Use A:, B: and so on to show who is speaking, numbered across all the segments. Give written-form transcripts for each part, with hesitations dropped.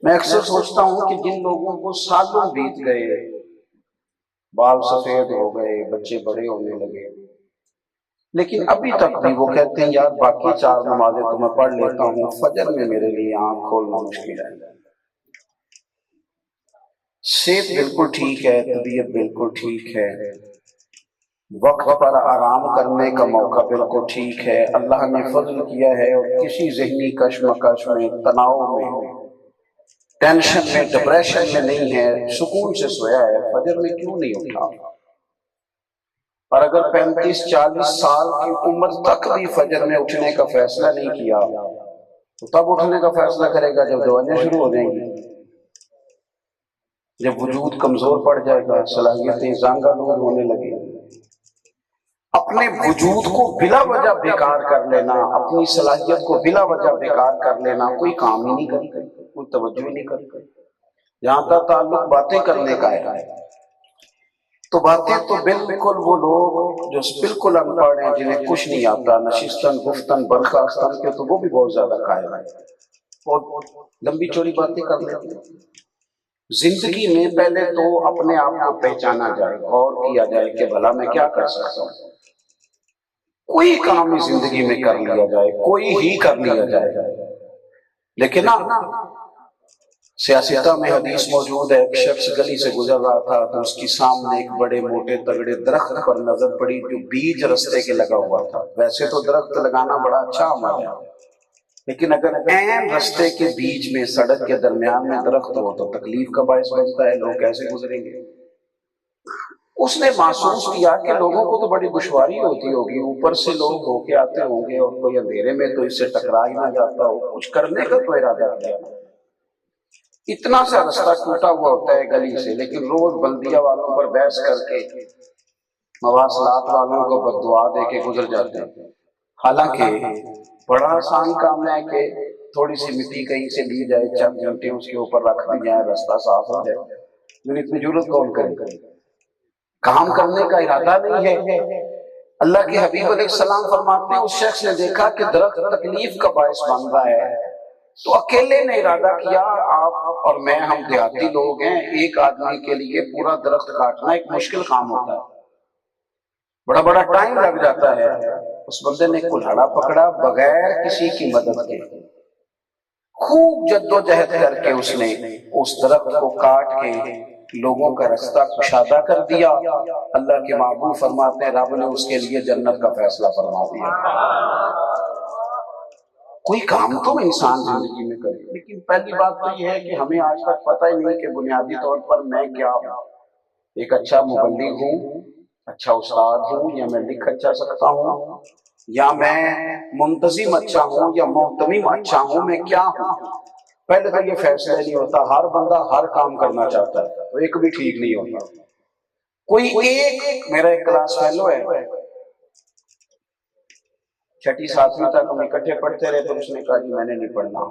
A: میں اکثر سوچتا ہوں کہ جن لوگوں کو سالوں بیت گئے، بال سفید ہو گئے، بچے بڑے ہونے لگے، لیکن ابھی تک بھی وہ کہتے ہیں یار باقی 4 نمازیں تو میں پڑھ لیتا ہوں، فجر میں میرے لیے آنکھ کھولنا مشکل ہے۔ صحت بالکل ٹھیک ہے، طبیعت بالکل ٹھیک ہے، وقت پر آرام کرنے کا موقع بالکل ٹھیک ہے، اللہ نے فضل کیا ہے اور کسی ذہنی کشمکش میں، تناؤ میں، ٹینشن میں، ڈپریشن میں نہیں ہے، سکون سے سویا ہے، فجر میں کیوں نہیں اٹھا؟ اور اگر 35-40 سال کی عمر تک بھی فجر میں اٹھنے کا فیصلہ نہیں کیا تو تب اٹھنے کا فیصلہ کرے گا جب دوائیاں شروع ہو جائیں گی، جب وجود کمزور پڑ جائے گا، صلاحیتیں زنگآلود ہونے لگیں۔ اپنے وجود کو بلا وجہ بیکار کر لینا، اپنی صلاحیت کو بلا وجہ بیکار کر لینا، کوئی کام ہی نہیں کرتا، کوئی توجہ ہی نہیں کرتا۔ جہاں تک تعلق باتیں کرنے کا ہے تو باتیں تو بالکل وہ لوگ جو بالکل ان پڑھ ہیں، جنہیں کچھ نہیں آتا، نشستن گفتن برخاستن کے، تو وہ بھی بہت زیادہ قائل ہیں اور لمبی چوڑی باتیں کر لیتے ہیں۔ زندگی میں پہلے تو اپنے آپ کو پہچانا جائے، غور کیا جائے کہ بھلا میں کیا کر سکتا ہوں۔ کوئی کام ہی زندگی میں کر لیا جائے، کوئی ہی کر لیا جائے، لیکن نا سیاستہ میں حدیث موجود ہے، ایک شخص گلی سے گزر رہا تھا تو اس کی سامنے ایک بڑے موٹے تگڑے درخت پر نظر پڑی جو بیچ رستے کے لگا ہوا تھا۔ ویسے تو درخت لگانا بڑا اچھا عمل ہے، لیکن اگر عین رستے کے بیچ میں، سڑک کے درمیان میں درخت ہو تو تکلیف کا باعث بنتا ہے، لوگ کیسے گزریں گے؟ اس نے محسوس کیا کہ لوگوں کو تو بڑی دشواری ہوتی ہوگی، اوپر سے لوگ ہو کے آتے ہوں گے اور کوئی اندھیرے میں تو اس سے ٹکرا ہی نہ جاتا ہو، کچھ کرنے کا تو ارادہ کیا۔ اتنا سا رستہ ٹوٹا ہوا ہوتا ہے گلی سے، لیکن روز بلدیہ والوں پر بحث کر کے، مواصلات والوں کو بددعا دے کے گزر جاتے ہیں۔ حالانکہ بڑا آسان کام ہے کہ تھوڑی سی مٹی کہیں سے لی جائے، چند گھنٹے اس کے اوپر رکھ دی جائے، رستہ صاف ہو جائے، لیکن اتنی ضرورت کون کرے؟ کام کرنے کا ارادہ نہیں ہے۔ اللہ کے حبیب علیہ السلام فرماتے ہیں اس شخص نے دیکھا کہ درخت تکلیف کا باعث بن رہا ہے تو اکیلے نے ارادہ کیا، آپ اور میں، ہم دیہاتی لوگ ہیں، ایک آدمی کے لیے پورا درخت کاٹنا ایک مشکل کام ہوتا ہے، بڑا بڑا ٹائم لگ جاتا ہے۔ اس بندے نے کلہاڑا پکڑا، بغیر کسی کی مدد کے خوب جدوجہد کر کے اس نے اس درخت کو کاٹ کے لوگوں کا رستہ کشادہ کر دیا۔ اللہ کے محبوب فرماتے ہیں رب نے اس کے لیے جنت کا فیصلہ فرما دیا۔ کوئی کام تو انسان زندگی میں کرے، لیکن پہلی بات تو یہ ہے کہ ہمیں آج تک پتہ ہی نہیں کہ بنیادی طور پر میں کیا ہوں۔ ایک اچھا مبلغ ہوں، اچھا استاد ہوں، یا میں لکھ اچھا سکتا ہوں، یا میں منتظم اچھا ہوں، یا محتمم اچھا ہوں، میں کیا ہوں؟ پہلے تو یہ فیصلہ نہیں ہوتا، ہر بندہ ہر کام کرنا چاہتا ہے تو ایک بھی ٹھیک نہیں ہوتا۔ کوئی ایک، میرا ایک کلاس فیلو ہے، 6ٹی 7ویں تک ہم اکٹھے پڑھتے رہے تو اس نے کہا جی میں نے نہیں پڑھنا۔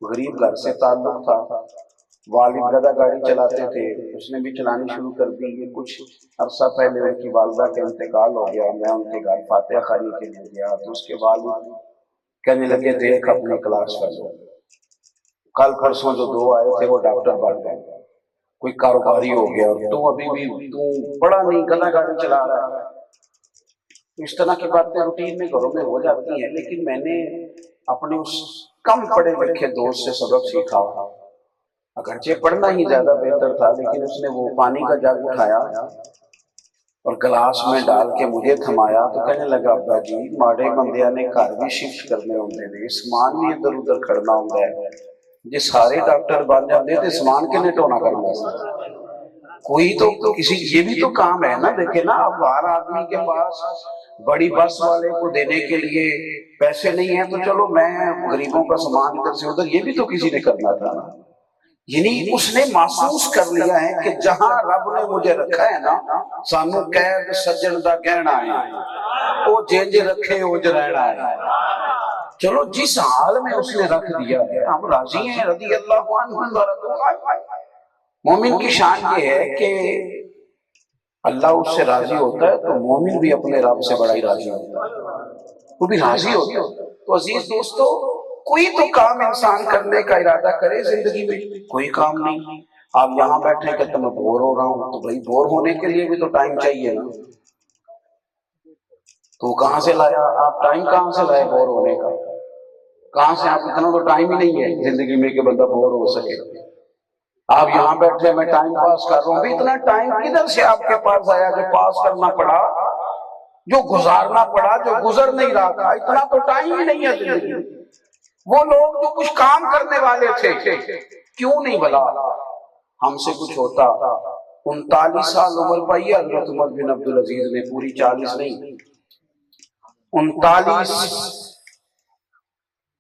A: غریب گھر سے تعلق تھا، والد گدا گاڑی چلاتے تھے، اس نے بھی چلانی شروع کر دی۔ یہ کچھ عرصہ پہلے ان کی والدہ کا انتقال ہو گیا، میں ان کے گھر فاتحہ خوانی کے لیے گیا تو اس کے والد کہنے لگے دیکھ اپنے کلاس فیلو، کل پرسوں جو 2 آئے تھے وہ ڈاکٹر بن گئے، کوئی کاروباری ہو گیا، اور تو ابھی بھی تو بڑا نہیں، گدا گاڑی چلا رہا ہے۔ اس طرح کی باتیں روٹین میں گھروں میں ہو جاتی ہیں، لیکن میں نے اپنے اس کم پڑھے لکھے دوست سے سبق سیکھا، اگرچہ پڑھنا ہی زیادہ بہتر تھا، لیکن اس نے وہ پانی کا جگ اٹھایا اور گلاس میں ڈال کے مجھے تھمایا تو کہنے لگا ابا جی ماڑے بندیاں نے گھر بھی شفٹ کرنے ہوندے نے، سامان بھی ادھر ادھر کھڑنا ہوندا ہے، جی سارے ڈاکٹر بن جاندے تے سامان کنے ٹونا کرنا سی؟ کوئی تو کسی، یہ بھی تو کام ہے نا۔ دیکھیں نا، اب ہر آدمی کے پاس بڑی بس والے کو دینے کے لیے پیسے نہیں ہیں تو چلو میں غریبوں کا سامان ادھر سے ادھر، یہ بھی تو کسی نے کرنا تھا نا۔ یعنی اس نے محسوس کر لیا ہے کہ جہاں رب نے مجھے رکھا ہے نا، سانو قید سجن دا کہنا ہے، وہ جنج رکھے اوج رہنا ہے۔ چلو جس حال میں اس نے رکھ دیا ہے ہم راضی ہیں، رضی اللہ عنہ ورضوا عنہ۔ مومن کی شان یہ ہے کہ اللہ اس سے راضی ہوتا ہے تو مومن بھی اپنے رب سے بڑا ہی راضی ہوتا ہے، وہ بھی راضی ہوتا ہے۔ تو عزیز دوستو، کوئی تو کام انسان کرنے کا ارادہ کرے زندگی میں، کوئی کام نہیں۔ آپ یہاں بیٹھے کہ میں بور ہو رہا ہوں، تو بھائی بور ہونے کے لیے بھی تو ٹائم چاہیے نا، تو کہاں سے لایا آپ ٹائم، کہاں سے لائے بور ہونے کا؟ کہاں سے؟ آپ اتنا تو ٹائم ہی نہیں ہے زندگی میں کہ بندہ بور ہو سکے۔ آپ یہاں بیٹھے میں ٹائم پاس کر رہا ہوں، اتنا ٹائم کدھر سے آپ کے پاس آیا جو پاس کرنا پڑا، جو گزارنا پڑا، جو گزر نہیں رہا تھا؟ اتنا تو ٹائم ہی نہیں ہے زندگی میں۔ وہ لوگ جو کچھ کام کرنے والے تھے، کیوں نہیں بلا ہم سے کچھ ہوتا؟ 39 سال عمر پائی ہے حضرت عمر بن عبدالعزیز نے، پوری 40 نہیں، 39۔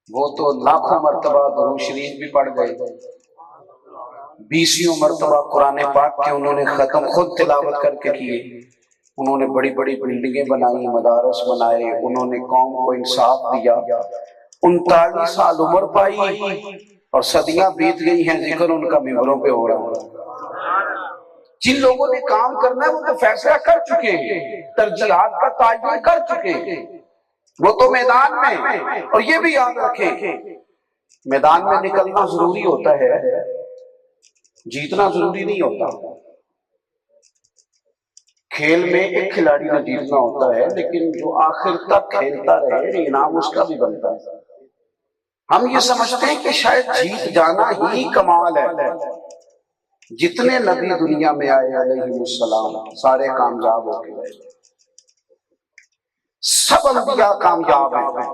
A: وہ تو لاکھوں مرتبہ درود شریف بھی پڑھ گئے، 20 مرتبہ قرآن پاک کے انہوں نے ختم خود تلاوت کر کے کیے، انہوں نے بڑی بڑی بلڈنگیں بنائی، مدارس بنائے، انہوں نے قوم کو انصاف دیا۔ 39 سال عمر پائی اور صدیاں بیت گئی ہیں، ذکر ان کا ممبروں پہ ہو رہا ہے۔ جن لوگوں نے کام کرنا ہے وہ تو فیصلہ کر چکے ہیں، ترجیحات کا تعین کر چکے ہیں، وہ تو میدان میں۔ اور یہ بھی یاد رکھیں، میدان میں نکلنا ضروری ہوتا ہے، جیتنا ضروری نہیں ہوتا۔ کھیل میں ایک کھلاڑی نے جیتنا ہوتا ہے، لیکن جو آخر تک کھیلتا رہے انعام اس کا بھی بنتا ہے۔ ہم یہ سمجھتے ہیں کہ شاید جیت جانا ہی کمال ہے۔ جتنے نبی دنیا میں آئے علیہ السلام سارے کامیاب ہو کے گئے، سب انبیاء کامیاب ہیں۔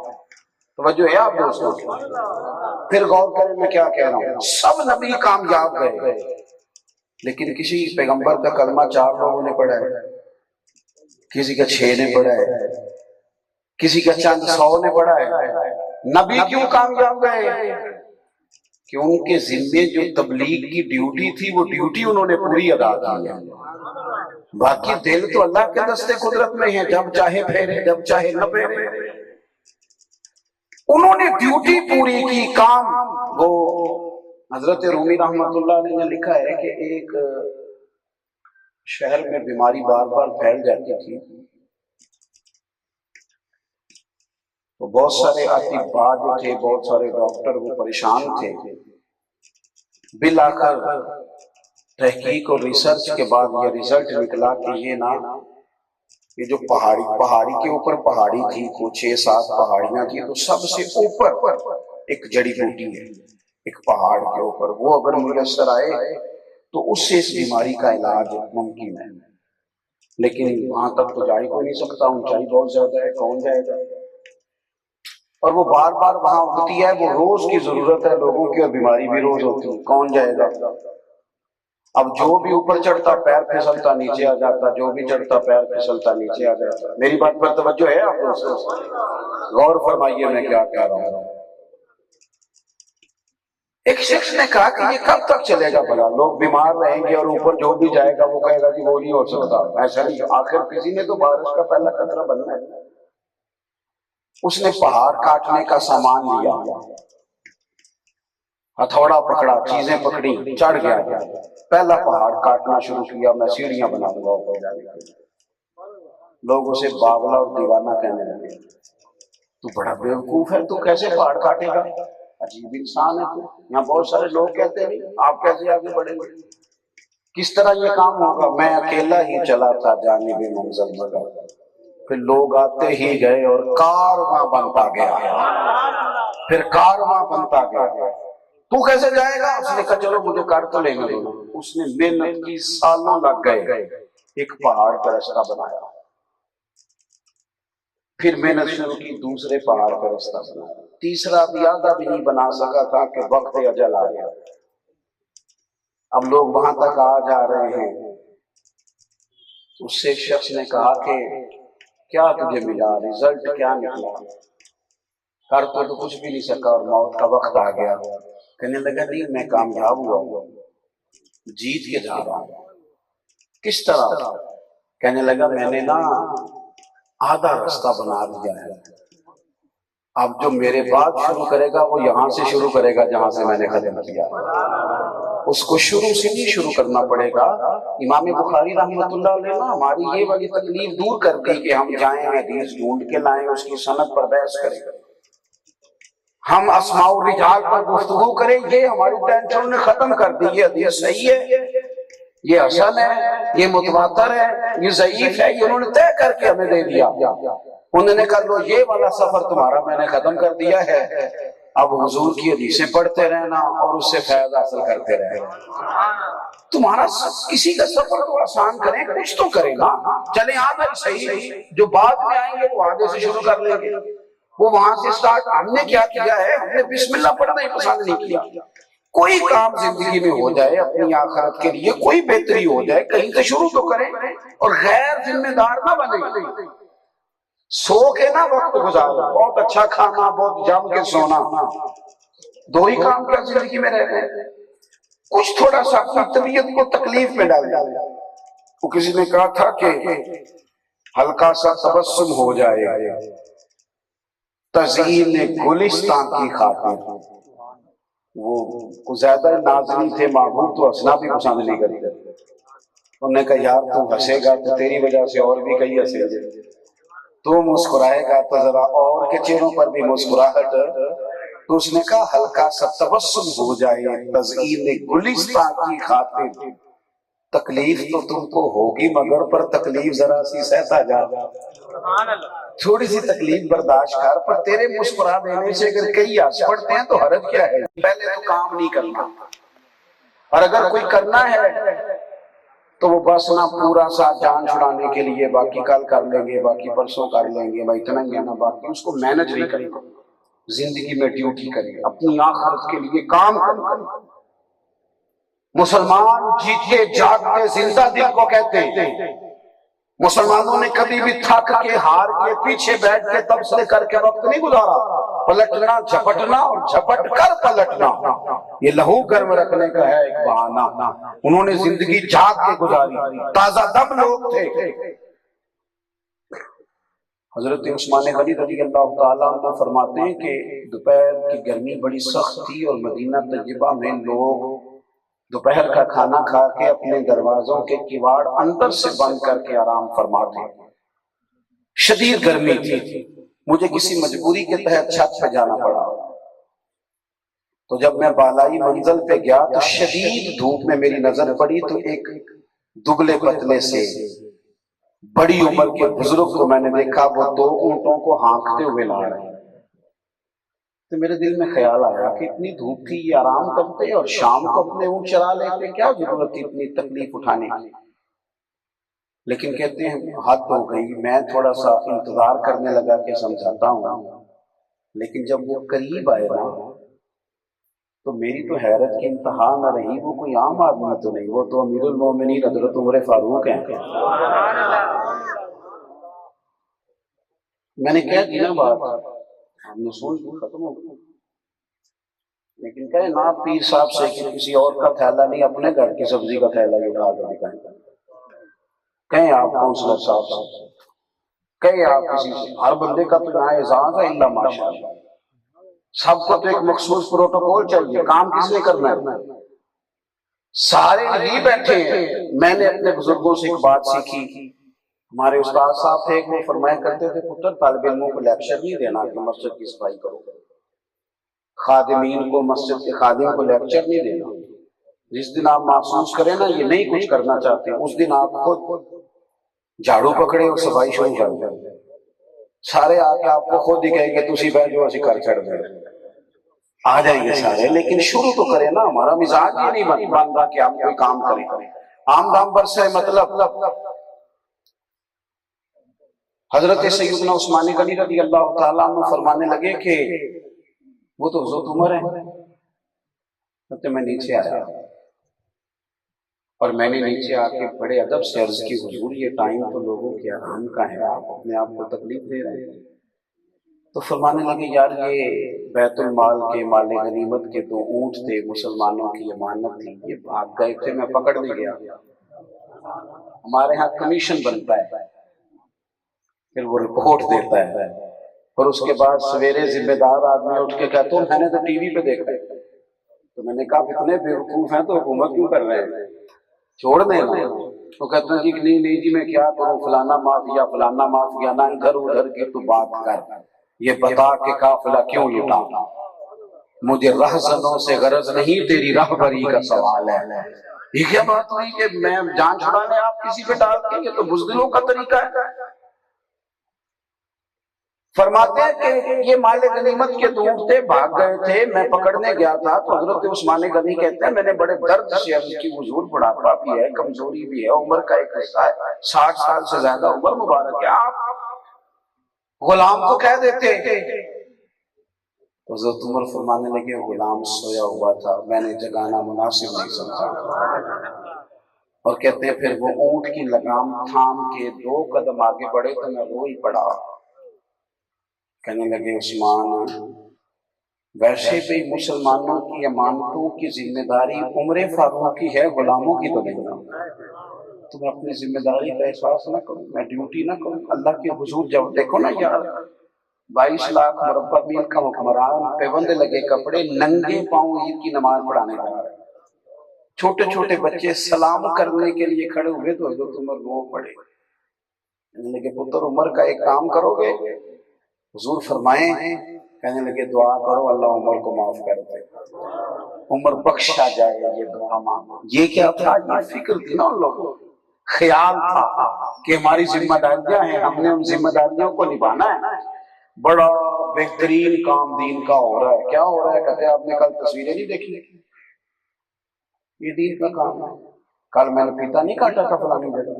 A: توجہ ہے آپ دوستوں؟ پھر غور کریں میں کیا کہہ رہا ہوں، سب نبی کامیاب گئے، لیکن کسی پیغمبر کا کلمہ 4 لوگوں نے پڑھا ہے، کسی کا 6 نے پڑھا ہے، کسی کا چند 100 نے پڑھا ہے۔ نبی کیوں کامیاب گئے؟ کہ ان کے ذمے جو تبلیغ کی ڈیوٹی تھی وہ ڈیوٹی انہوں نے پوری ادا کی ہے۔ باقی دل تو اللہ کے دستے قدرت میں ہے، جب چاہے پھیرے جب چاہے نہ پھیرے۔ انہوں نے ڈیوٹی پوری کی، کام۔ وہ حضرت رومی رحمت اللہ علیہ نے لکھا ہے کہ ایک شہر میں بیماری بار بار پھیل جاتی تھی، تو بہت سارے اطباء جو تھے، بہت سارے ڈاکٹر وہ پریشان تھے۔ بالآخر تحقیق اور ریسرچ کے بعد یہ رزلٹ نکلا کہ یہ جو پہاڑی کے اوپر پہاڑی تھی، کو 6-7 پہاڑیاں تھی، تو سب سے اوپر ایک جڑی بوٹی ہے ایک پہاڑ کے اوپر، وہ اگر میسر آئے تو اس سے اس بیماری کا علاج ممکن ہے، لیکن وہاں تک تو جا ہی کوئی نہیں سکتا، اونچائی بہت زیادہ ہے، کون جائے گا؟ اور وہ بار بار وہاں ہوتی ہے، وہ روز کی ضرورت ہے لوگوں کی، اور بیماری بھی روز ہوتی ہے، کون جائے گا؟ اب جو بھی اوپر چڑھتا پیر پھسلتا نیچے آ جاتا، جو بھی چڑھتا پیر پھسلتا نیچے آ جاتا۔ میری بات پر توجہ ہے آپ دوستوں؟ غور فرمائیے میں کیا کہہ رہا ہوں۔ ایک شخص نے کہا کہ یہ کب تک چلے گا بھلا؟ لوگ بیمار رہیں گے اور اوپر جو بھی جائے گا وہ کہے گا کہ وہ نہیں ہو سکتا، ایسا نہیں، آخر کسی نے تو بارش کا پہلا قطرہ بننا ہے۔ اس نے پہاڑ کاٹنے کا سامان لیا، ہتھوڑا پکڑا، چیزیں پکڑی، چڑھ گیا، پہلا پہاڑ کاٹنا شروع کیا، میں سیڑھیاں بنا دوں گا اوپر جانے کے لیے۔ لوگ اسے باولا اور دیوانہ کہنے لگے، تو بڑا بیوقوف ہے، تو کیسے پہاڑ کاٹے گا؟ عجیب انسان ہے تو۔ یہاں بہت سارے لوگ کہتے ہیں آپ کیسے آگے بڑھیں گے، کس طرح یہ کام ہوگا؟ میں اکیلا ہی چلا تھا جانب منزل مگر، پھر لوگ آتے ہی گئے اور کارواں بنتا گیا، پھر کارواں بنتا گیا۔ تو کیسے جائے گا؟ اس نے کہا چلو مجھے کر تو لینے دو۔ اس نے محنت کی، سالوں لگ گئے، ایک پہاڑ کا راستہ بنایا، پھر محنت شروع کی، دوسرے پہاڑ کا راستہ بنایا، تیسرا بھی آدھا بھی نہیں بنا سکا تھا کہ وقت اجل آ گیا۔ اب لوگ وہاں تک آ جا رہے ہیں۔ اس سے ایک شخص نے کہا کہ کیا تجھے ملا، رزلٹ کیا نکلا؟ کر تو کچھ بھی نہیں سکا اور موت کا وقت آ گیا۔ کہنے لگا نہیں، میں کامیاب ہوا، جیت کے جا رہا ہوں۔ کس طرح؟ کہنے لگا میں نے آدھا راستہ بنا دیا ہے، اب جو میرے بعد شروع کرے گا وہ یہاں سے شروع کرے گا جہاں سے میں نے ختم کیا، اس کو شروع سے نہیں شروع کرنا پڑے گا۔ امام بخاری رحمۃ اللہ علیہ ہماری یہ والی تکلیف دور کر دی کہ ہم جائیں حدیث ڈھونڈ کے لائیں، اس کی سند پر بحث کریں۔ ہم اسماء الرجال پر گفتگو کریں، یہ ہماری ٹینشن نے ختم کر دی. یہ حدیث صحیح ہے، یہ حسن ہے، یہ متواتر ہے، یہ ضعیف ہے، یہ انہوں نے طے کر کے ہمیں دے دیا. انہوں نے کہا لو یہ والا سفر تمہارا میں نے ختم کر دیا ہے، اب حضور کی حدیثیں پڑھتے رہنا اور اس سے فیض حاصل کرتے رہنا. تمہارا کسی کا سفر تو آسان کریں، کچھ تو کرے نا. چلیں آ گئے صحیح، جو بعد میں آئیں گے وہ آگے سے شروع کر لیں گے، وہ وہاں سے سٹارٹ. ہم نے کیا کیا ہے؟ ہم نے بسم اللہ پڑھنا ہی پسند نہیں کیا. کوئی کام زندگی میں ہو جائے اپنی آخرت کے لیے، کوئی بہتری ہو جائے، کہیں سے شروع تو کریں اور غیر ذمہ دار نہ بنے. سو کے نہ وقت گزارو، بہت اچھا کھانا، بہت جم کے سونا، دو ہی کام کیا زندگی میں رہ گئے. کچھ تھوڑا سا اپنی طبیعت کو تکلیف میں ڈال دیا. وہ کسی نے کہا تھا کہ ہلکا سا تبسم ہو جائے تزئین گلستان کی خاطر. وہ زیادہ نازنی تھے، محبوب تو ہنسنا بھی پسند نہیں کرتے. انہوں نے کہا یار تو ہنسے گا تو تیری وجہ سے اور بھی کئی ہنسے گے، تو مسکرائے گا تو ذرا اور کے چہروں پر بھی مسکراہٹ. تو اس نے کہا ہلکا سا تبسم ہو جائے تزئین گلستان کی خاطر. تکلیف تو تم کو ہوگی مگر پر تکلیف ذرا سی سہتا جا، تھوڑی سی تکلیف برداشت کر. پر تیرے مسکرا دینے سے اگر کئی ہنس پڑتے ہیں تو حرج کیا ہے؟ پہلے تو کام نہیں کرنا، اور اگر کوئی کرنا ہے تو وہ بس نہ پورا سا جان چھڑانے کے لیے باقی کل کر لیں گے، باقی پرسوں کر لیں گے، بھائی اتنا ہی ہے نا، باقی اس کو مینج نہیں کریں. زندگی میں ڈیوٹی کریں، اپنی آخرت کے لیے کام کریں. مسلمان جیتے جاگتے زندہ دل کو کہتے ہیں. مسلمانوں نے کبھی بھی تھک کے ہار کے پیچھے بیٹھ کے تبصرے کر کے وقت نہیں گزارا. پلٹنا، جھپٹنا اور جھپٹ کر پلٹنا یہ لہو گرم رکھنے کا ہے ایک بہانہ. انہوں نے زندگی جاگ کے گزاری، تازہ دم لوگ تھے. حضرت عثمان غنی رضی اللہ تعالیٰ عنہ فرماتے ہیں کہ دوپہر کی گرمی بڑی سخت تھی اور مدینہ طیبہ میں لوگ دوپہر کا کھانا کھا کے اپنے دروازوں کے کواڑ اندر سے بند کر کے آرام فرماتے. شدید گرمی تھی، مجھے کسی مجبوری کے تحت چھت پہ جانا پڑا. تو جب میں بالائی منزل پہ گیا تو شدید دھوپ میں میری نظر پڑی تو ایک دبلے پتلے سے بڑی عمر کے بزرگ کو میں نے دیکھا، وہ 2 اونٹوں کو ہانکتے ہوئے لا رہے ہیں. تو میرے دل میں خیال آیا کہ اتنی دھوپ تھی، یہ آرام کرتے اور شام کو اپنے اونٹ چرا لیتے، کیا ضرورت تھی اتنی تکلیف اٹھانے کی. لیکن کہتے ہیں حد ہو گئی. میں تھوڑا سا انتظار کرنے لگا کہ سمجھاتا ہوں، لیکن جب وہ قریب آئے نا تو میری تو حیرت کی انتہا نہ رہی. وہ کوئی عام آدمی تو نہیں، وہ تو امیر المومنین حضرت عمر فاروق ہیں. میں نے کہہ دی نا بات، ہم نے سن ختم ہو گئی. لیکن کہے نا پیر صاحب سے کہ کسی اور کا تھیلا نہیں، اپنے گھر کی سبزی کا تھیلا ہی اٹھا کر دکھائیں. کہیں آپ کونسلر صاحب سے، کہیں آپ کسی سے، ہر بندے کا تو یہاں اعزاز ہے الا ماشاءاللہ. سب کو تو ایک مخصوص پروٹوکول چاہیے. کام کس نے کرنا ہے؟ سارے ہی بیٹھے ہیں. میں نے اپنے بزرگوں سے ایک بات سیکھی. ہمارے استاد صاحب تھے، وہ فرمایا کرتے تھے پتر طالب علموں کو لیکچر نہیں دینا کہ مسجد کی صفائی کرو. خادمین کو، مسجد کے خادم کو لیکچر نہیں دینا. جس دن آپ محسوس کریں نا یہ نہیں کچھ کرنا چاہتے، اس دن آپ خود جھاڑو پکڑے اور صفائی شروع کر دیں. سارے آ کے آپ کو خود ہی کہیں گے تسی بیٹھ جو اسی کر چھڑ دیں، آ جائیں گے سارے. لیکن شروع تو کریں نا. ہمارا مزاج یہ نہیں بنتا کہ ہم کوئی کام کریں. عام دام برسے مطلب. حضرت سیدنا عثمان غنی رضی اللہ تعالیٰ عنہ فرمانے لگے کہ وہ تو حضرت عمر ہیں. تو میں نیچے آیا اور میں نے نیچے آ کے بڑے ادب سے عرض کی حضور یہ ٹائم تو لوگوں کے آرام کا ہے، آپ اپنے آپ کو تکلیف دے رہے ہیں. تو فرمانے لگے یار یہ بیت المال کے مال غنیمت کے 2 اونٹ تھے، مسلمانوں کی امانت تھی، یہ بھاگ گئے تھے، میں پکڑنے گیا. ہمارے ہاں کمیشن بنتا ہے، پھر وہ رپورٹ دیتا ہے، اور اس کے بعد سویرے ذمہ دار آدمی اٹھ کے کہتا ہوں میں نے تو ٹی وی پہ دیکھا ہے. تو میں نے کہا اتنے بیوقوف ہیں تو حکومت کیوں کر رہے ہیں، چھوڑ دیں نا. تو کہتے ہیں جی نہیں جی میں کیا کروں، فلانا مافیا نہ ادھر ادھر کی تو بات کر، یہ بتا کہ قافلہ کیوں لٹا. مجھے رہزنوں سے غرض نہیں، تیری راہبری کا سوال ہے۔ یہ کیا بات ہوئی کہ میں جان چھڑانے آپ کسی پہ ڈالتے ہیں؟ یہ تو بزدلوں کا طریقہ ہے۔ فرماتے ہیں کہ یہ مال غنیمت کے دور تھے، بھاگ گئے تھے، میں پکڑنے گیا تھا تو حضرت عثمان غنی کہتے ہیں میں نے بڑے درد سے عرض کی حضور بڑھاپا بھی ہے، کمزوری بھی ہے، عمر کا ایک حصہ ہے، 60 سال سے زیادہ عمر مبارک ہے، آپ غلام کو کہہ دیتے۔ تو حضرت عمر فرمانے لگے غلام سویا ہوا تھا، میں نے جگانا مناسب نہیں سمجھا۔ اور کہتے ہیں پھر وہ اونٹ کی لگام تھام کے 2 قدم آگے بڑھے تو میں رو ہی پڑا۔ کہنے لگے عثمان ویسے بھی مسلمانوں کی امانتوں کی ذمہ داری عمر فاروق کی ہے، غلاموں کی تو نہیں۔ تو میں اپنی ذمہ داری کا احساس نہ کروں، میں ڈیوٹی نہ کروں اللہ کے حضور؟ جب دیکھو نا یار 22 لاکھ مربع میل کا حکمران، پیوند لگے کپڑے، ننگے پاؤں عید کی نماز پڑھانے جا رہے، چھوٹے چھوٹے بچے سلام کرنے کے لیے کھڑے ہوئے تو حضرت عمر رو پڑے۔ کہنے لگے پتر عمر کا ایک کام کرو گے؟ حضور فرمائیں۔ کہنے لگے دعا کرو اللہ عمر کو معاف کر دے، عمر بخشا جائے، یہ دعا مانگو۔ یہ کیا تھا؟ یہ فکر تھی نا ان لوگوں، خیال تھا کہ ہماری ذمہ داریاں ہیں، ہم نے ان ذمہ داریوں کو نبھانا ہے۔ بڑا بہترین کام دین کا ہو رہا ہے۔ کیا ہو رہا ہے؟ کہتے ہیں آپ نے کل تصویریں نہیں دیکھی؟ یہ دین کا کام ہے۔ کل میں نے پیتا نہیں کاٹا تھا فلانی جگہ،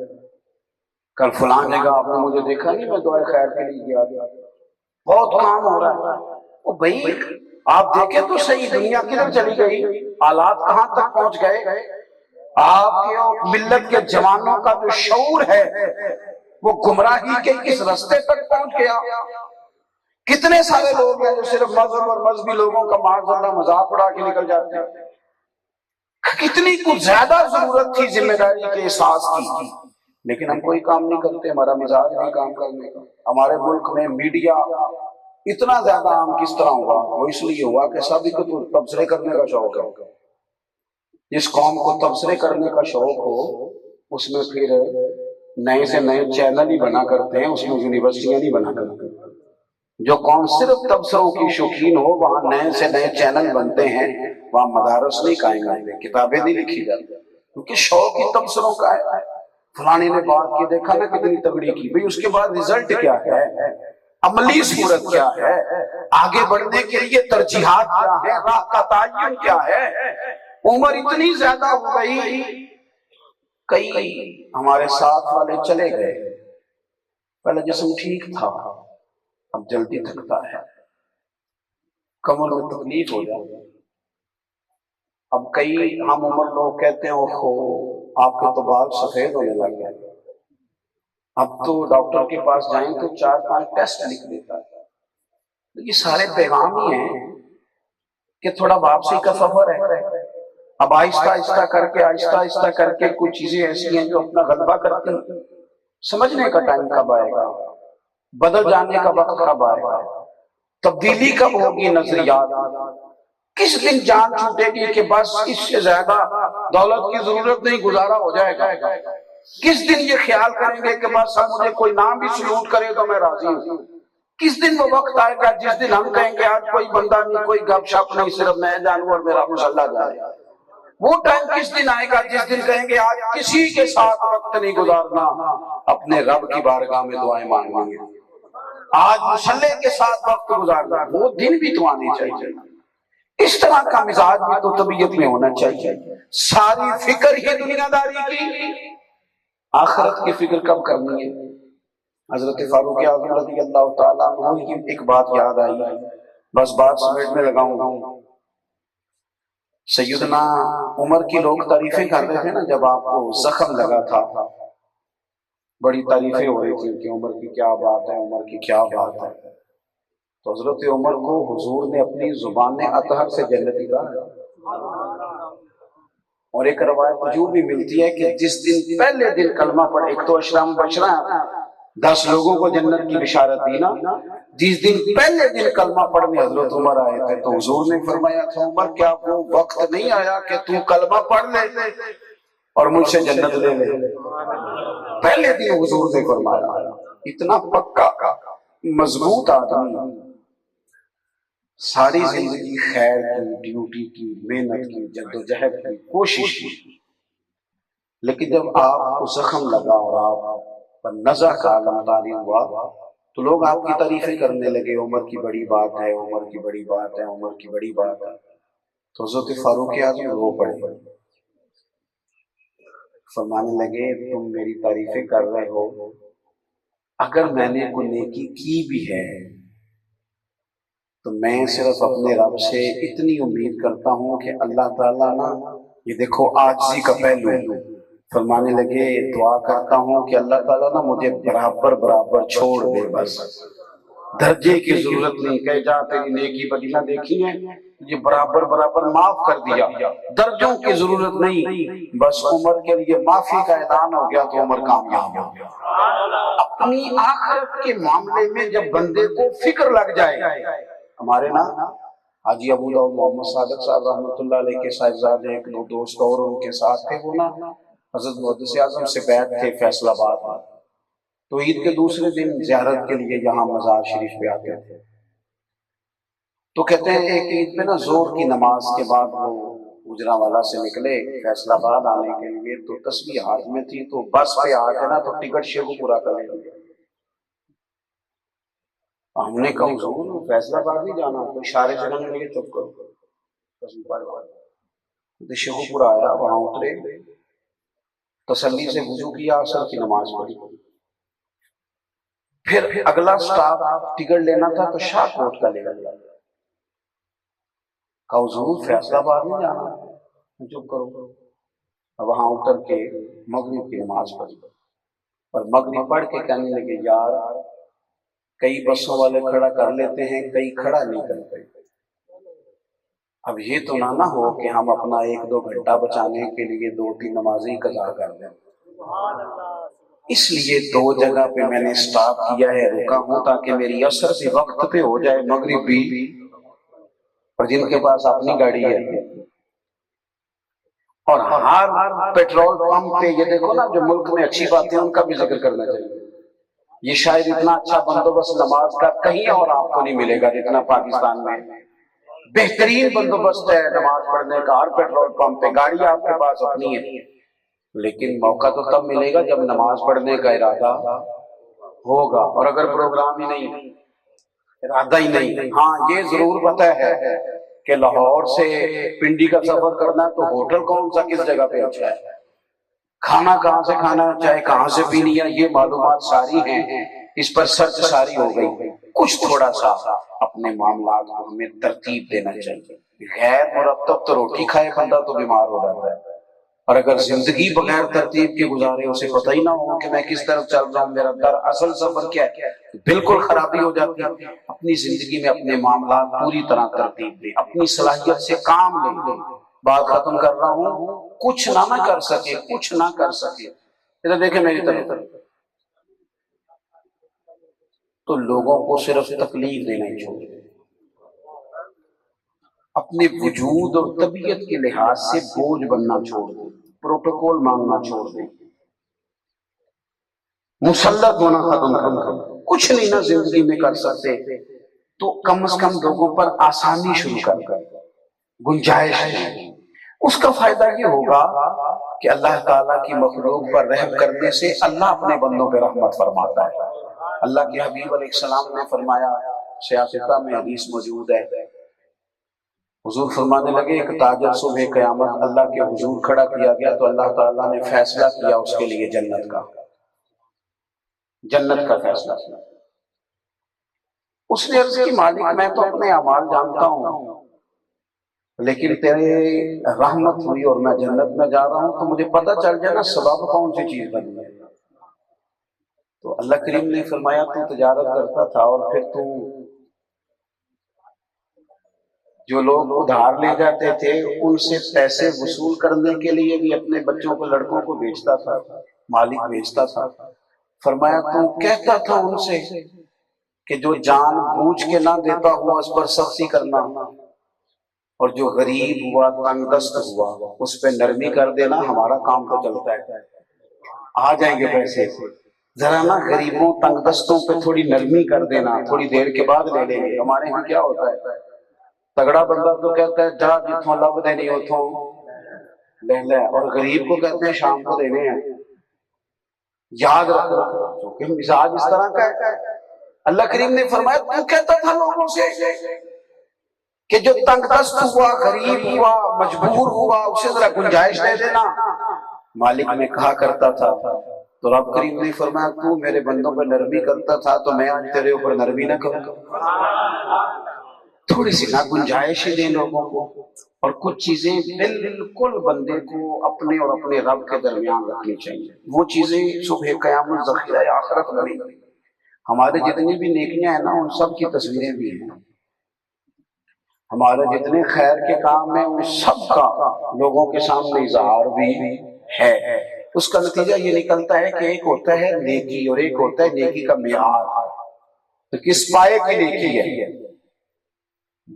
A: کل فلاں جگہ آپ نے مجھے دیکھا نہیں، میں دعائے خیر کے لیے گیا۔ بہت کام ہو رہا ہے۔ وہ بھائی آپ دیکھیں تو صحیح، دنیا کدھر چلی گئی، حالات کہاں تک پہنچ گئے۔ آپ کے ملت کے جوانوں کا جو شعور ہے وہ گمراہی کے اس رستے تک پہنچ گیا۔ کتنے سارے لوگ ہیں جو صرف مذہب اور مذہبی لوگوں کا معاذ اللہ مذاق اڑا کے نکل جاتے ہیں۔ کتنی کچھ زیادہ ضرورت تھی ذمہ داری کے احساس کی، لیکن ہم کوئی کام نہیں کرتے، ہمارا مزاج نہیں کام کرنے کا۔ ہمارے ملک میں میڈیا اتنا زیادہ عام کس طرح ہوا؟ وہ اس لیے ہوا کہ سبھی کو تبصرے کرنے کا شوق ہے۔ جس قوم کو تبصرے کرنے کا شوق ہو اس میں پھر نئے سے نئے چینل ہی بنا کرتے ہیں، اس میں یونیورسٹیاں نہیں بنا کرتے۔ جو قوم صرف تبصروں کی شوقین ہو وہاں نئے سے نئے چینل بنتے ہیں، وہاں مدارس نہیں قائم ہوتے، کتابیں نہیں لکھی جاتی، کیونکہ شوق ہی تبصروں کا ہے۔ فلانی نے بات کی، دیکھا نا کتنی تگڑی کی، بھئی اس کے بعد رزلٹ کیا ہے، عملی صورت کیا ہے، آگے بڑھنے کے لیے ترجیحات کیا ہے، راہ کا تعین کیا ہے۔ عمر اتنی زیادہ ہو گئی، کئی ہمارے ساتھ والے چلے گئے، پہلے جسم ٹھیک تھا اب جلدی تھکتا ہے، کمر میں تکلیف ہو جاتی۔ اب کئی ہم عمر لوگ کہتے ہیں اوہو آپ کے تو بال سفید ہونے لگ گئے، اب تو ڈاکٹر کے پاس جائیں تو 4-5 ٹیسٹ لکھ دیتا ہے۔ یہ سارے پیغام ہی ہیں کہ تھوڑا واپسی کا سفر ہے۔ اب آہستہ آہستہ کر کے کچھ چیزیں ایسی ہیں جو اپنا غلبہ کرتی ہیں۔ سمجھنے کا ٹائم کب آئے گا، بدل جانے کا وقت کب آئے گا، تبدیلی کب ہوگی نظریات، کس دن جان چھوٹے گی کہ بس اس سے زیادہ دولت کی ضرورت نہیں، گزارا ہو جائے گا، کس دن یہ خیال کریں گے کہ بس ہم مجھے کوئی نام بھی سلوٹ کرے تو میں راضی ہوں، کس دن وہ وقت آئے گا جس دن ہم کہیں گے آج کوئی بندہ نہیں، کوئی گپ شپ نہیں، صرف میں جانوں اور میرا مسلح جائے۔ وہ ٹائم کس دن آئے گا جس دن کہیں گے آج کسی کے ساتھ وقت نہیں گزارنا، اپنے رب کی بارگاہ میں دعائیں مانگیں گے، آج مسلح کے ساتھ وقت گزارنا، وہ دن بھی تو آنے چاہیے۔ اس طرح کا مزاج بھی تو طبیعت میں ہونا چاہیے۔ ساری فکر ہی دنیا داری کی، آخرت کی فکر کب کرنی ہے؟ حضرت فاروق اعظم رضی اللہ تعالیٰ عنہ کی ایک بات یاد آئی، بس بات سمیٹنے لگا ہوں۔ سیدنا عمر کی لوگ تعریفیں کر رہے تھے نا، جب آپ کو زخم لگا تھا بڑی تعریفیں ہو رہی تھی کہ عمر کی کیا بات ہے، عمر کی کیا بات ہے۔ تو حضرت عمر کو حضور نے اپنی زبان اطہر سے جنتی کہا، اور ایک روایت جو بھی ملتی ہے کہ جس دن پہلے دن کلمہ پڑھے، ایک تو اشرا مبشرہ 10 لوگوں کو جنت کی بشارت دی نا، جس دن پہلے دن کلمہ پڑھنے حضرت عمر آئے تھے تو حضور نے فرمایا تھا عمر کیا وہ وقت نہیں آیا کہ تو کلمہ پڑھ لے اور مجھ سے جنت لے لے؟ پہلے دن حضور نے فرمایا۔ اتنا پکا مضبوط آدمی ساری زندگی خیر کی، ڈیوٹی کی، محنت کی، جدوجہد کی، کوشش کی، لیکن جب آپ کو زخم لگا اور آپ پر نزع کا عالم طاری ہوا تو لوگ آپ کی تعریفیں کرنے لگے، عمر کی بڑی بات ہے، عمر کی بڑی بات ہے، عمر کی بڑی بات ہے۔ تو حضرت فاروق اعظم رو پڑے، فرمانے لگے تم میری تعریفیں کر رہے ہو، اگر میں نے کوئی نیکی کی بھی ہے تو میں صرف اپنے رب سے اتنی امید کرتا ہوں کہ اللہ تعالیٰ نا، یہ دیکھو عاجزی کا پہلو، فرمانے لگے دعا کرتا ہوں کہ اللہ تعالیٰ نا مجھے برابر برابر چھوڑ دے، بس درجے کی ضرورت نہیں، کہ جا تیری نیکی بدی نہ دیکھی ہے، یہ برابر برابر معاف کر دیا، درجوں کی ضرورت نہیں، بس عمر کے لیے معافی کا اعلان ہو گیا تو عمر کامیاب ہو گیا۔ اپنی آخرت کے معاملے میں جب بندے کو فکر لگ جائے، ہمارے نا حاجی ابو داؤد محمد صادق صاحب رحمۃ اللہ علیہ کے صاحبزادے ایک دو دوست اور ان کے ساتھ تھے، وہ نا حضرت محدث اعظم سے بیعت تھے فیصل آباد میں، تو عید کے دوسرے دن زیارت کے لیے یہاں مزار شریف پہ آتے تھے، تو کہتے ہیں ایک عید پہ نا زور کی نماز کے بعد وہ گجرانوالہ سے نکلے فیصل آباد آنے کے لیے، تو تسبیح ہاتھ میں تھی، تو بس پہ آ کے نا تو ٹکٹ شیخو پورا کر لے گئے۔ ہم نے کہا حضور فیصل آباد نہیں جانا، تو اشارے سے کہنے لگے چپ کرو، تسبیح پڑھ تو شیخو پورا آیا، وہاں اترے، تسلی سے وضو کیا، عصر کی نماز پڑھی، پھر اگلا سٹاپ ٹکٹ لینا تھا تو شاہ کوٹ کا لے گیا، کہا حضور فیصل آباد نہیں جانا، چپ کرو، وہاں اتر کے مغرب کی نماز پڑھی، اور مغرب پڑھ کے کہنے لگے یار کئی بسوں والے کھڑا کر لیتے ہیں، کئی کھڑا نہیں کرتے، اب یہ تو نہ ہو کہ ہم اپنا ایک دو گھنٹہ بچانے کے لیے دو تین نمازیں قضا کر دیں، اس لیے دو جگہ پہ میں نے سٹاپ کیا ہے، رکا ہوں تاکہ میری عصر بھی وقت پہ ہو جائے، مغرب بھی، اور جن کے پاس اپنی گاڑی ہے اور ہر پیٹرول پمپ پہ، یہ دیکھو نا جو ملک میں اچھی باتیں ان کا بھی ذکر کرنا چاہیے، یہ شاید اتنا اچھا بندوبست نماز کا کہیں اور آپ کو نہیں ملے گا جتنا پاکستان میں بہترین بندوبست ہے نماز پڑھنے کا، ہر پیٹرول پمپ پہ گاڑی آپ کے پاس اپنی ہے، لیکن موقع تو تب ملے گا جب نماز پڑھنے کا ارادہ ہوگا، اور اگر پروگرام ہی نہیں، ارادہ ہی نہیں، ہاں یہ ضرور پتہ ہے کہ لاہور سے پنڈی کا سفر کرنا تو ہوٹل کون سا کس جگہ پہ اچھا ہے، کھانا کہاں سے کھانا ہے، چائے کہاں سے پینی ہے، یہ معلومات ساری ہیں، اس پر سرچ ساری ہو گئی، کچھ تھوڑا سا اپنے معاملات کو ہمیں ترتیب دینا چاہیے، غیر مرتب تو روٹی کھائے بندہ تو بیمار ہو جاتا ہے، اور اگر زندگی بغیر ترتیب کے گزارے، اسے پتہ ہی نہ ہو کہ میں کس طرف چل رہا ہوں، میرا در اصل سفر کیا ہے، بالکل خرابی ہو جاتی ہے۔ اپنی زندگی میں اپنے معاملات پوری طرح ترتیب دیں، اپنی صلاحیت سے کام لیں، بات ختم کر رہا ہوں، کچھ نہ کر سکے، کچھ نہ کر سکے، ادھر دیکھیں میری طرف، تو لوگوں کو صرف تکلیف دینا ہی چھوڑ دیں، اپنے وجود اور طبیعت کے لحاظ سے بوجھ بننا چھوڑ دیں، پروٹوکول مانگنا چھوڑ دیں، مسلط ہونا ختم کر دیں، کچھ نہیں نہ زندگی میں کر سکتے تو کم از کم لوگوں پر آسانی شروع کر گنجائش دیں، اس کا فائدہ یہ ہوگا کہ اللہ تعالیٰ کی مخلوق پر رحم کرنے سے اللہ اپنے بندوں پہ رحمت فرماتا ہے۔ اللہ کے حبیب علیہ السلام نے فرمایا، سیاستہ میں حدیث موجود ہے، حضور فرمانے لگے ایک تاجر صبح قیامت اللہ کے حضور کھڑا کیا گیا تو اللہ تعالیٰ نے فیصلہ کیا اس کے لیے جنت کا فیصلہ کیا، اس نے عرض کی مالک میں تو اپنے اعمال جانتا ہوں لیکن تیرے رحمت ہوئی اور میں جنت میں جا رہا ہوں تو مجھے پتہ چل جائے نا سبب کون سی چیز بنی ہے، تو اللہ کریم نے فرمایا تو تجارت کرتا تھا اور پھر تو جو لوگ ادھار لے جاتے تھے ان سے پیسے وصول کرنے کے لیے بھی اپنے بچوں کو لڑکوں کو بیچتا تھا، مالک بیچتا تھا، فرمایا تو کہتا تھا ان سے کہ جو جان بوجھ کے نہ دیتا ہوا اس پر سختی کرنا، اور جو غریب ہوا تنگ دست ہوا اس پہ نرمی کر دینا، ہمارا کام تو چلتا ہے، آ جائیں گے پیسے، ذرا نا غریبوں تنگ دستوں پہ تھوڑی نرمی کر دینا، تھوڑی دیر کے بعد لے لیں گے، ہمارے ہاں کیا ہوتا ہے تگڑا بندہ تو کہتا ہے جا جتوں لب دینی اتوں لے لے، اور غریب کو کہتے ہیں شام کو دینے ہیں۔ یاد رکھو کیونکہ مزاج اس طرح کا ہے۔ اللہ کریم نے فرمایا تو کہتا تھا لوگوں سے کہ جو تنگ دست ہوا، غریب ہوا، مجبور ہوا، اسے ذرا گنجائش دے دینا۔ مالک میں کہا کرتا تھا تو رب کریم نے فرمایا تو میرے بندوں پر نرمی کرتا تھا تو میں آج تیرے اوپر نرمی نہ کروں۔ تھوڑی سی نا گنجائش دیں لوگوں کو، اور کچھ چیزیں بالکل بندے کو اپنے اور اپنے رب کے درمیان رکھنی چاہیے۔ وہ چیزیں صبح قیامت ذخیرہ آخرت بنی۔ ہمارے جتنی بھی نیکیاں ہیں نا ان سب کی تصویریں بھی ہیں، ہمارے جتنے خیر کے کام ہیں ان سب کا لوگوں کے سامنے اظہار بھی ہے۔ اس کا نتیجہ یہ نکلتا ہے کہ ایک ہوتا ہے نیکی اور ایک ہوتا ہے نیکی کا معیار۔ تو کس پائے کی نیکی ہے؟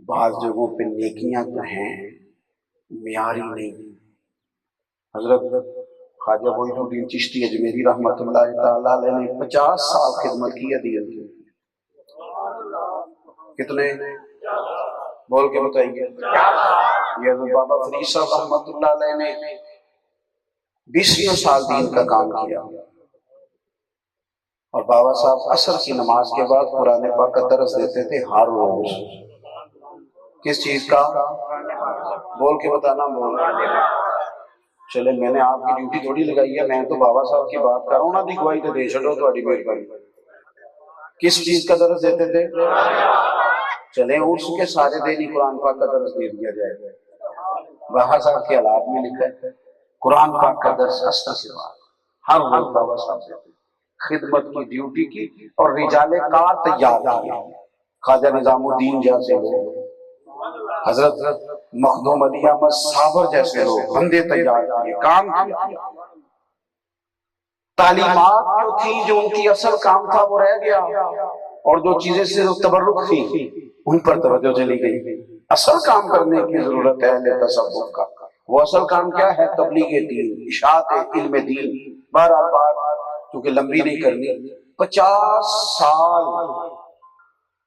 A: بعض جگہوں پہ نیکیاں تو ہیں معیاری نہیں۔ حضرت خواجہ معین الدین چشتی اجمیری رحمۃ اللہ تعالیٰ علیہ نے 50 سال خدمت کی ہے دین کی۔ کتنے بول کے بتائیے؟ یہ حضرت بابا فرید صاحب رحمۃ اللہ علیہ نے 20 سال دین کا کام کیا، اور بابا صاحب عصر کی نماز کے بعد قرآن پاک کا درس دیتے تھے ہر روز۔ کس چیز کا؟ بول کے بتانا۔ بول چلے میں نے آپ کی ڈیوٹی تھوڑی لگائی ہے، میں تو بابا صاحب کی بات کر رہا ہوں نا، دی گواہی تو دے چھوڑو تھوڑی مہربانی۔ کس چیز کا درس دیتے تھے؟ چلیں عرس کے سارے دن ہی قرآن پاک کا درس دے دیا جائے۔ بابا صاحب کے حالات میں لکھا ہے قرآن پاک کا درس عصر کے بعد ہر روز بابا صاحب سے خدمت کی ڈیوٹی کی، اور رجال کار تیار کیے۔ خواجہ نظام الدین جیسے لوگ، حضرت مخدوم علی احمد صابر جیسے لوگ بندے تیار کیے، کام کیا۔ تعلیمات جو تھی، جو ان کی اصل کام تھا وہ رہ گیا، اور جو چیزیں صرف تبرک تھی ان پر توجہ چلی گئی۔ اصل کام کرنے کی ضرورت ہے اہل تصوف کا۔ وہ اصل کام کیا ہے؟ تبلیغ دین، اشاعت علم دین۔ بہرحال بات کیونکہ لمبی نہیں کرنی، 50 سال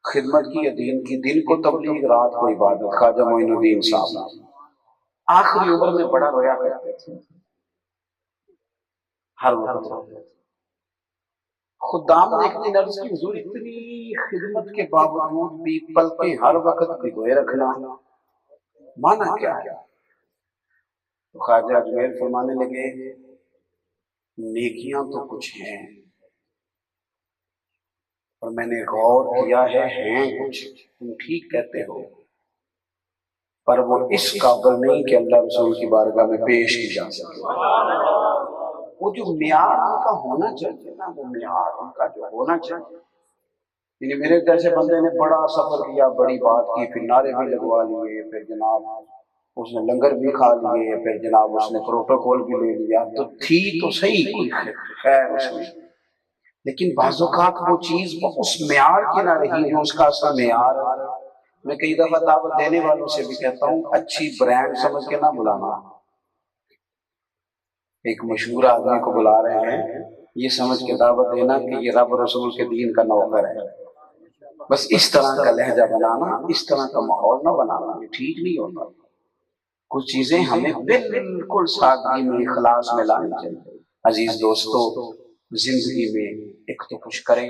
A: خدمت کی ہے دین کی، دن کو تبلیغ رات کو عبادت۔ خواجہ معین الدین صاحب آخری عمر میں بڑا رویا کرتے تھے، ہر وقت روتے تھے۔ خدام نے ایک دن عرض کی حضور اتنی خدمت کے باوجود بھی پلکیں ہر وقت بھگوئے رکھنا مانا کیا ہے؟ تو خواجہ اجمیر فرمانے لگے نیکیاں تو کچھ ہیں، اور میں نے غور کیا ہے ہیں کچھ، تم ٹھیک کہتے ہو، پر وہ اس قابل نہیں کہ اللہ رسول کی بارگاہ میں پیش کی جا سکے۔ وہ جو معیار ان کا ہونا چاہیے نا، وہ معیار ان کا جو ہونا چاہیے۔ یعنی میرے جیسے بندے نے بڑا سفر کیا، بڑی بات کی، پھر نعرے بھی لگوا لیے، پھر جناب اس نے لنگر بھی کھا لیے، پھر جناب اس نے پروٹوکول بھی لے لیا، تو تھی تو صحیح کوئی خیر اس میں، لیکن بعض اوقات وہ چیز اس معیار کی نہ رہی جو اس کا اصل معیار ہے۔ میں کئی دفعہ دعوت دینے والوں سے بھی کہتا ہوں اچھی برانڈ سمجھ کے نہ بلانا۔ ایک مشہور آدمی کو بلا رہے ہیں، یہ سمجھ کے دعوت دینا کہ یہ رب رسول کے دین کا نوکر ہے، بس اس طرح کا لہجہ بنانا، اس طرح کا ماحول نہ بنانا، یہ ٹھیک نہیں ہوتا۔ کچھ چیزیں ہمیں بالکل سادگی میں، اخلاص میں لانی چاہیے۔ عزیز دوستو، زندگی میں ایک تو کچھ کریں،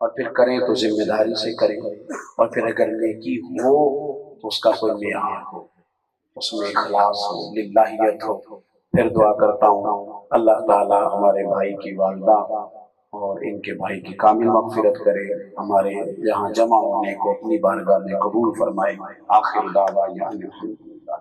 A: اور پھر کریں تو ذمہ داری سے کریں، اور پھر اگر نیکی ہو تو اس کا کوئی معیار ہو، اس میں اخلاص ہو، للہیت ہو۔ پھر دعا کرتا ہوں اللہ تعالی ہمارے بھائی کی والدہ اور ان کے بھائی کی کامل مغفرت کرے، ہمارے یہاں جمع ہونے کو اپنی بارگاہ میں قبول فرمائے۔ آخر دعوانا الحمدللہ۔